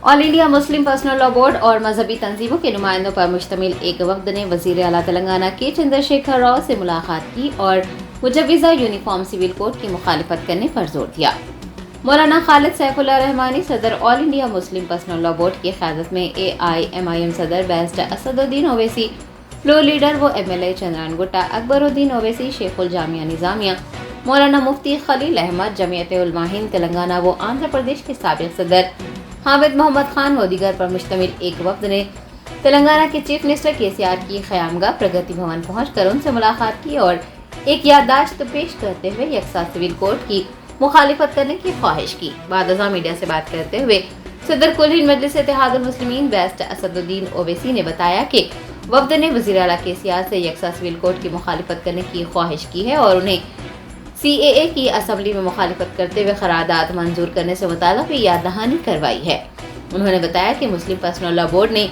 All India Muslim personal law board और मजहबी तंजीमों के नुमाइंदों पर मुश्तमिल एक वफ्द ने वजीर आला तेलंगाना के चंद्रशेखर राव से मुलाकात की और मुजव्विज़ा यूनिफॉर्म सिविल कोड की मुखालिफत करने पर जोर दिया। मौलाना खालिद सैफुल्लाह रहमानी सदर all India Muslim personal law board की क़यादत में AIMIM सदर barrister Asaduddin Owaisi, floor leader व MLA चंद्रान गुट्टा, अकबरुद्दीन ओवैसी, शेखुल जामिया निज़ामिया, मौलाना मुफ्ती खलील अहमद, जमीयत उलमा हिंद तेलंगाना व आंध्र प्रदेश के साबिक़ सदर हामिद मोहम्मद खान व दीगर पर मुश्तमिल एक वफ्द ने तेलंगाना के चीफ मिनिस्टर KCR की क़यामगाह प्रगति भवन पहुंचकर उनसे मुलाकात की और एक याददाश्त पेश करते हुए यकसा सिविल कोड की मुखालिफत करने की ख्वाहिश की। बाद मीडिया से बात करते हुए सदर कुल हिंद मजलिस इत्तेहादुल मुस्लिमीन बैरिस्टर असदुद्दीन ओवैसी ने बताया कि वफ्द ने वज़ीर आला KCR से यकसा सिविल कोड की मुखालिफत करने की ख्वाहिश की है और उन्हें CAA की असम्बली में मुखालिफत करते हुए क़रारदाद मंजूर करने से मुताल्लिक़ याद दहानी करवाई है। उन्होंने बताया कि मुस्लिम पर्सनल लॉ बोर्ड ने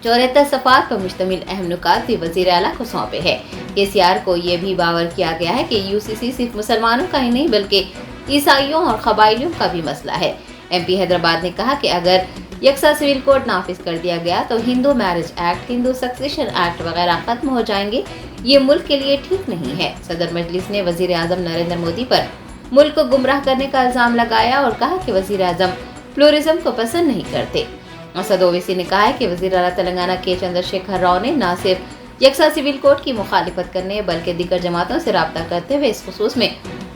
74 सफ़ात पर मुश्तमिल अहम नुकात भी वज़ीर आला को सौंपे हैं। KCR को ये भी बावर किया गया है कि UCC सिर्फ मुसलमानों का ही नहीं बल्कि ईसाइयों और क़बाइलियों का भी मसला है। MP हैदराबाद ने कहा कि अगर यकसा सिविल कोड नाफिज कर दिया गया तो Hindu marriage act, Hindu succession act वगैरह खत्म हो जाएंगे। ये मुल्क के लिए ठीक नहीं है। सदर मजलिस ने वजीर आजम नरेंद्र मोदी पर मुल्क को गुमराह करने का इल्जाम लगाया और कहा कि वजीर आजम प्लूरिज्म को पसंद नहीं करते। असद ओवैसी ने कहा है कि वजीर आला तेलंगाना के चंद्रशेखर राव ने न सिर्फ यकसा सिविल कोड की मुखालिफत करने बल्कि दीगर जमातों से रब्ता करते हुए इस खुसूस में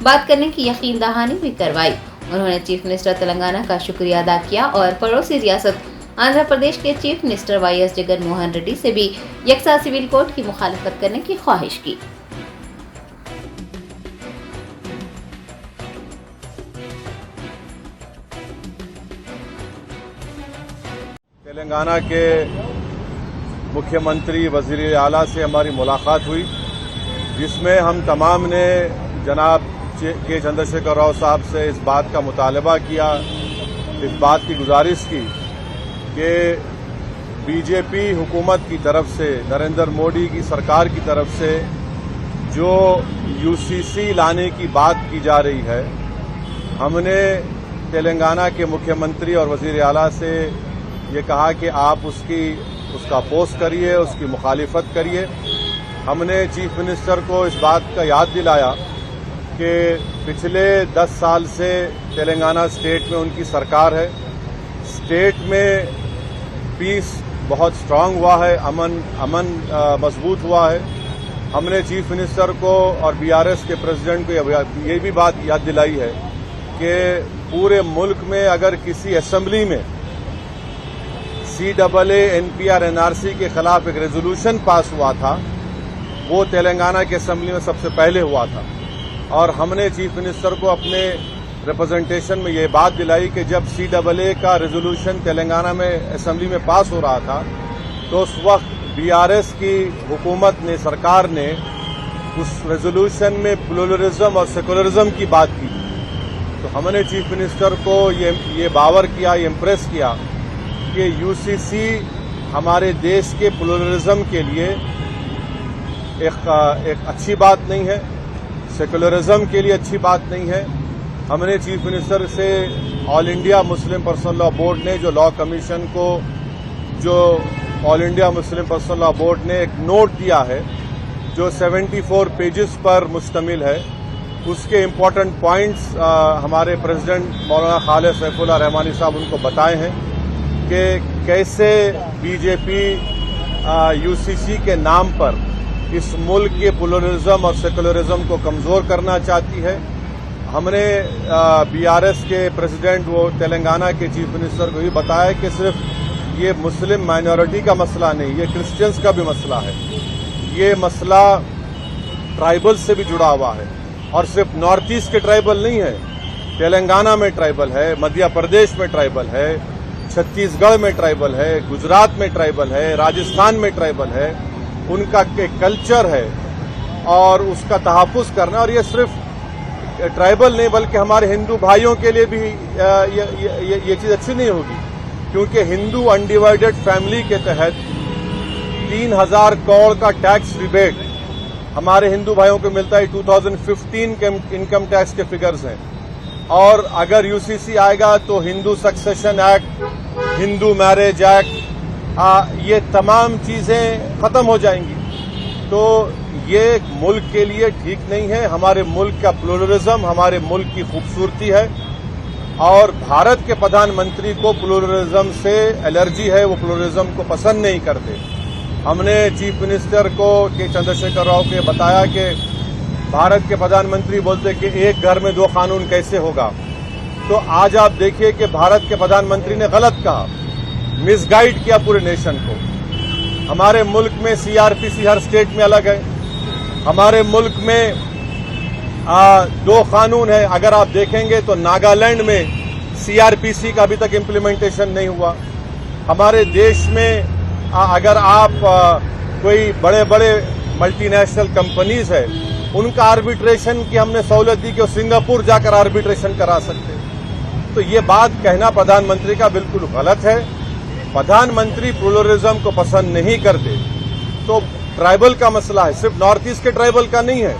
बात करने की यकीन दहानी भी करवाई। उन्होंने चीफ मिनिस्टर तेलंगाना का शुक्रिया अदा किया और पड़ोसी रियासत आंध्र प्रदेश के chief minister YS Jagan Mohan Reddy से भी यकसा सिविल कोड की मुखालिफत करने की ख्वाहिश की। तेलंगाना के मुख्यमंत्री वजीर आला से हमारी मुलाकात हुई, जिसमें हम तमाम ने जनाब के चंद्रशेखर राव साहब से इस बात का मुतालबा किया, इस बात की गुजारिश की कि BJP हुकूमत की तरफ से, नरेंद्र मोदी की सरकार की तरफ से जो UCC लाने की बात की जा रही है, हमने तेलंगाना के मुख्यमंत्री और वजीर आला से ये कहा कि आप उसका अपोज करिए, उसकी मुखालिफत करिए। हमने चीफ मिनिस्टर को इस बात का याद दिलाया कि पिछले 10 साल से तेलंगाना स्टेट में उनकी सरकार है। स्टेट में पीस बहुत स्ट्रांग हुआ है, अमन मजबूत हुआ है। हमने चीफ मिनिस्टर को और BRS के प्रेसिडेंट को ये भी बात याद दिलाई है कि पूरे मुल्क में अगर किसी असेंबली में CAA NPR NRC के खिलाफ एक रेजोल्यूशन पास हुआ था, वो तेलंगाना के असेंबली में सबसे पहले हुआ था। और हमने चीफ मिनिस्टर को अपने रिप्रेजेंटेशन में ये बात दिलाई कि जब CAA का रेजोल्यूशन तेलंगाना में असेंबली में पास हो रहा था तो उस वक्त BRS की हुकूमत ने, सरकार ने उस रेजोल्यूशन में प्लूरलिज्म और सेकुलरिज्म की बात की। तो हमने चीफ मिनिस्टर को ये बावर किया, ये इम्प्रेस किया कि UCC हमारे देश के प्लूरलिज्म के लिए एक अच्छी बात नहीं है, सेकुलरिज्म के लिए अच्छी बात नहीं है। हमने चीफ मिनिस्टर से all India Muslim personal law board ने जो लॉ कमीशन को, जो all India Muslim personal law board ने एक नोट दिया है जो 74 पेजेस पर मुश्तमिल है, उसके इम्पोर्टेंट पॉइंट्स हमारे प्रेसिडेंट मौलाना खालिद सैफुल्लाह रहमानी साहब उनको बताए हैं कि कैसे BJP UCC के नाम पर इस मुल्क के प्लूरलिज्म और सेकुलरिज्म को कमजोर करना चाहती है। हमने BRS के प्रेसिडेंट वो तेलंगाना के चीफ मिनिस्टर को भी बताया कि सिर्फ ये मुस्लिम माइनॉरिटी का मसला नहीं, ये क्रिश्चियंस का भी मसला है। ये मसला ट्राइबल से भी जुड़ा हुआ है और सिर्फ नॉर्थ ईस्ट के ट्राइबल नहीं है, तेलंगाना में ट्राइबल है, मध्य प्रदेश में ट्राइबल है, छत्तीसगढ़ में ट्राइबल है, गुजरात में ट्राइबल है, राजस्थान में ट्राइबल है। उनका एक कल्चर है और उसका तहफ़्फ़ुज़ करना, और ये सिर्फ ट्राइबल नहीं बल्कि हमारे हिंदू भाइयों के लिए भी ये चीज़ अच्छी नहीं होगी, क्योंकि हिंदू अनडिवाइडेड फैमिली के तहत 3000 करोड़ का टैक्स रिबेट हमारे हिंदू भाइयों को मिलता है। 2015 के इनकम टैक्स के फिगर्स हैं। और अगर UCC आएगा तो Hindu succession act, Hindu marriage act, ये तमाम चीजें खत्म हो जाएंगी। तो ये मुल्क के लिए ठीक नहीं है। हमारे मुल्क का प्लुरलिज्म हमारे मुल्क की खूबसूरती है और भारत के प्रधानमंत्री को प्लुरलिज्म से एलर्जी है, वो प्लुरलिज्म को पसंद नहीं करते। हमने चीफ मिनिस्टर को के चंद्रशेखर राव को बताया कि भारत के प्रधानमंत्री बोलते कि एक घर में दो कानून कैसे होगा। तो आज आप देखिए कि भारत के प्रधानमंत्री ने गलत कहा, मिसगाइड किया पूरे नेशन को। हमारे मुल्क में सीआरपीसी हर स्टेट में अलग है। हमारे मुल्क में दो कानून है। अगर आप देखेंगे तो नागालैंड में सीआरपीसी का अभी तक इम्प्लीमेंटेशन नहीं हुआ। हमारे देश में अगर आप कोई बड़े बड़े मल्टीनेशनल कंपनीज है उनका आर्बिट्रेशन की हमने सहूलत दी कि वो सिंगापुर जाकर आर्बिट्रेशन करा सकते। तो ये बात कहना प्रधानमंत्री का बिल्कुल गलत है। प्रधानमंत्री प्लुरलिज्म को पसंद नहीं करते। तो ट्राइबल का मसला है, सिर्फ नॉर्थ ईस्ट के ट्राइबल का नहीं है।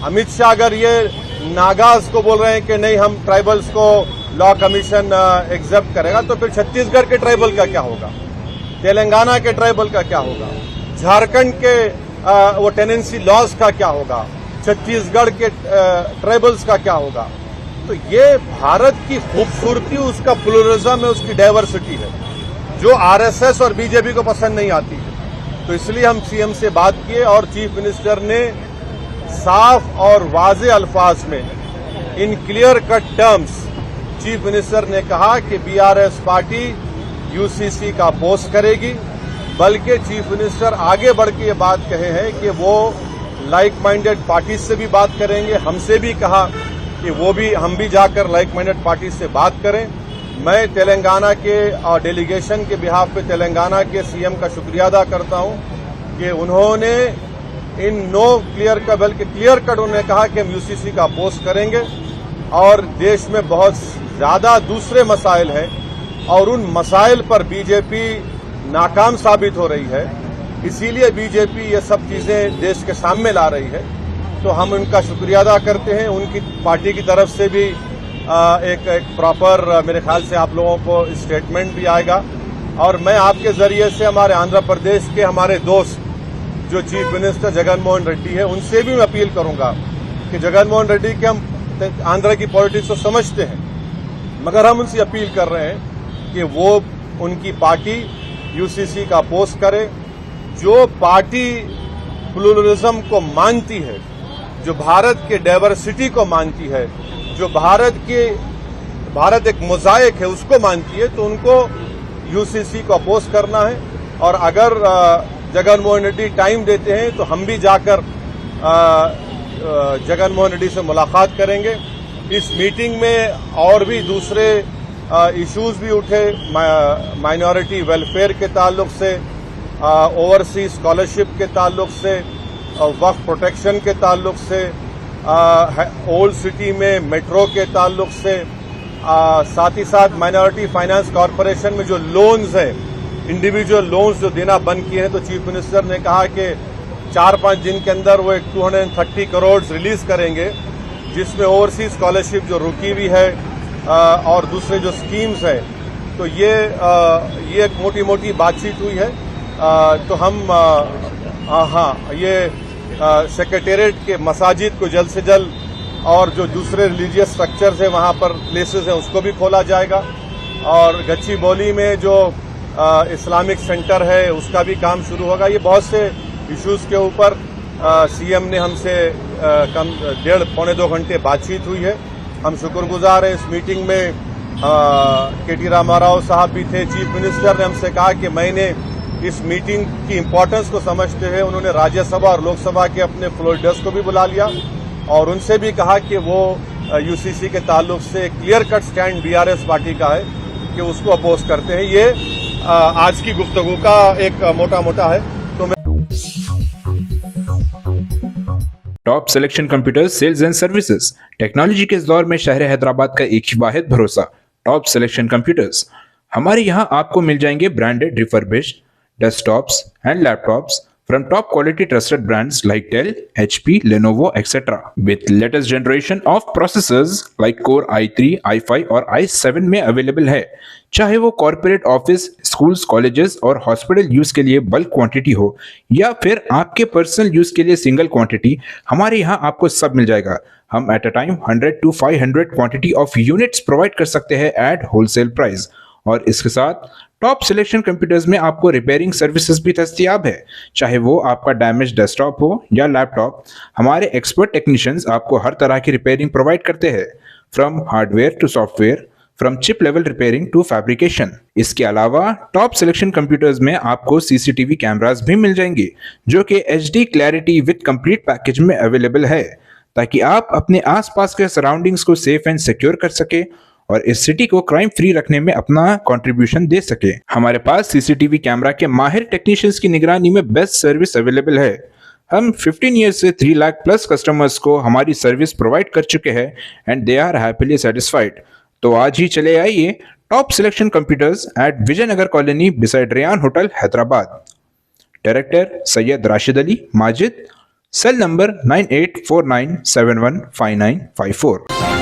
अमित शाह अगर ये नागाज को बोल रहे हैं कि नहीं हम ट्राइबल्स को लॉ कमीशन एक्सेप्ट करेगा, तो फिर छत्तीसगढ़ के ट्राइबल का क्या होगा, तेलंगाना के ट्राइबल का क्या होगा, झारखंड के वो टेनेंसी लॉज का क्या होगा, छत्तीसगढ़ के ट्राइबल्स का क्या होगा। तो ये भारत की खूबसूरती, उसका प्लुरलिज्म है, उसकी डाइवर्सिटी है, जो आरएसएस और बीजेपी को पसंद नहीं आती है। तो इसलिए हम सीएम से बात किए और चीफ मिनिस्टर ने साफ और वाज़े अल्फाज में, in clear cut terms, chief minister ने कहा कि बीआरएस पार्टी यूसीसी का अपोज करेगी। बल्कि चीफ मिनिस्टर आगे बढ़ के ये बात कहे हैं कि वो लाइक माइंडेड पार्टी से भी बात करेंगे। हमसे भी कहा कि हम भी जाकर लाइक माइंडेड पार्टी से बात करें। मैं तेलंगाना के डेलीगेशन के बिहाफ पे तेलंगाना के सीएम का शुक्रिया अदा करता हूं कि उन्होंने इन नो क्लियर का बल्कि क्लियर कट उन्होंने कहा कि हम यूसीसी का अपोज करेंगे। और देश में बहुत ज्यादा दूसरे मसाइल हैं और उन मसाइल पर बीजेपी नाकाम साबित हो रही है। इसीलिए बीजेपी ये सब चीजें देश के सामने ला रही है। तो हम उनका शुक्रिया अदा करते हैं। उनकी पार्टी की तरफ से भी एक प्रॉपर मेरे ख्याल से आप लोगों को स्टेटमेंट भी आएगा। और मैं आपके जरिए से हमारे आंध्र प्रदेश के हमारे दोस्त जो चीफ मिनिस्टर जगन मोहन रेड्डी है उनसे भी मैं अपील करूंगा कि जगन मोहन रेड्डी के हम आंध्र की पॉलिटिक्स को समझते हैं, मगर हम उनसे अपील कर रहे हैं कि वो उनकी पार्टी यूसीसी का अपोज करे। जो पार्टी प्लुरलिज्म को मानती है, जो भारत के डाइवर्सिटी को मानती है, जो भारत एक मोज़ाइक है उसको मानती है, तो उनको यूसीसी को अपोज करना है। और अगर जगन मोहन रेड्डी टाइम देते हैं तो हम भी जाकर जगन मोहन रेड्डी से मुलाकात करेंगे। इस मीटिंग में और भी दूसरे इश्यूज भी उठे, माइनॉरिटी वेलफेयर के ताल्लुक से, ओवरसीज स्कॉलरशिप के ताल्लुक से, वक्फ प्रोटेक्शन के ताल्लुक से, ओल्ड सिटी में मेट्रो के ताल्लुक से, साथ ही साथ माइनॉरिटी फाइनेंस कॉरपोरेशन में जो लोन्स है, इंडिविजुअल लोन्स जो देना बंद किए हैं, तो चीफ मिनिस्टर ने कहा कि 4-5 दिन के अंदर वो 230 करोड़ रिलीज करेंगे, जिसमें ओवरसीज स्कॉलरशिप जो रुकी हुई है और दूसरे जो स्कीम्स है। तो ये एक मोटी मोटी बातचीत हुई है। तो हम ये सेक्रेटेरिएट के मसाजिद को जल्द से जल्द और जो दूसरे रिलीजियस स्ट्रक्चर्स हैं वहाँ पर प्लेसेस हैं उसको भी खोला जाएगा। और गच्चीबौली में जो इस्लामिक सेंटर है उसका भी काम शुरू होगा। ये बहुत से इश्यूज के ऊपर सीएम ने हमसे कम 1.5-2 घंटे बातचीत हुई है। हम शुक्रगुजार हैं। इस मीटिंग में केटी रामाराव साहब भी थे। चीफ मिनिस्टर ने हमसे कहा कि मैंने इस मीटिंग की इम्पोर्टेंस को समझते हुए उन्होंने राज्यसभा और लोकसभा के अपने फ्लोर लीडर्स को भी बुला लिया और उनसे भी कहा कि वो यूसीसी के ताल्लुक से clear cut stand BRS party का है कि उसको अपोज करते हैं। ये आज की गुफ्तगू का एक मोटा मोटा है। तो top selection computer sales and services technology के इस दौर में शहर हैदराबाद का एक ही वाहिद भरोसा टॉप सिलेक्शन कंप्यूटर्स। हमारे यहाँ आपको मिल जाएंगे branded refurbished desktops and laptops from top quality trusted brands like Dell, HP, Lenovo, etc. with latest generation of processors like Core i3, i5 और i7 में अवेलेबल है। चाहे वो कॉर्पोरेट ऑफिस, स्कूल्स, कॉलेजेस और हॉस्पिटल यूज के लिए bulk quantity हो या फिर आपके पर्सनल यूज के लिए सिंगल क्वांटिटी, हमारे यहाँ आपको सब मिल जाएगा। हम at a time 100 to 500 quantity of units provide कर सकते हैं एट होलसेल प्राइस। और इसके साथ टॉप सिलेक्शन कंप्यूटर्स में आपको रिपेयरिंग सर्विसेज भी दस्तियाब है। चाहे वो आपका डैमेज डेस्कटॉप हो या लैपटॉप, हमारे एक्सपर्ट टेक्नीशियंस आपको हर तरह की रिपेयरिंग प्रोवाइड करते हैं, from hardware to software, from chip level repairing to fabrication. इसके अलावा टॉप सिलेक्शन कंप्यूटर्स में आपको सीसीटीवी कैमरास भी मिल जाएंगे जो कि HD clarity with complete package में अवेलेबल है, ताकि आप अपने आसपास के सराउंडिंग्स को सेफ एंड सिक्योर कर सके और इस सिटी को क्राइम फ्री रखने में अपना कंट्रीब्यूशन दे सके। हमारे पास सीसीटीवी कैमरा के माहिर टेक्नीशियंस की निगरानी में बेस्ट सर्विस अवेलेबल है। हम 15 ईयर्स से 3 लाख प्लस कस्टमर्स को हमारी सर्विस प्रोवाइड कर चुके हैं and they are happily satisfied. तो आज ही चले आइए top selection computers at Vijayanagar colony beside Ryan hotel, Hyderabad. Director Syed Rashid Ali Majid, cell number 9849715954।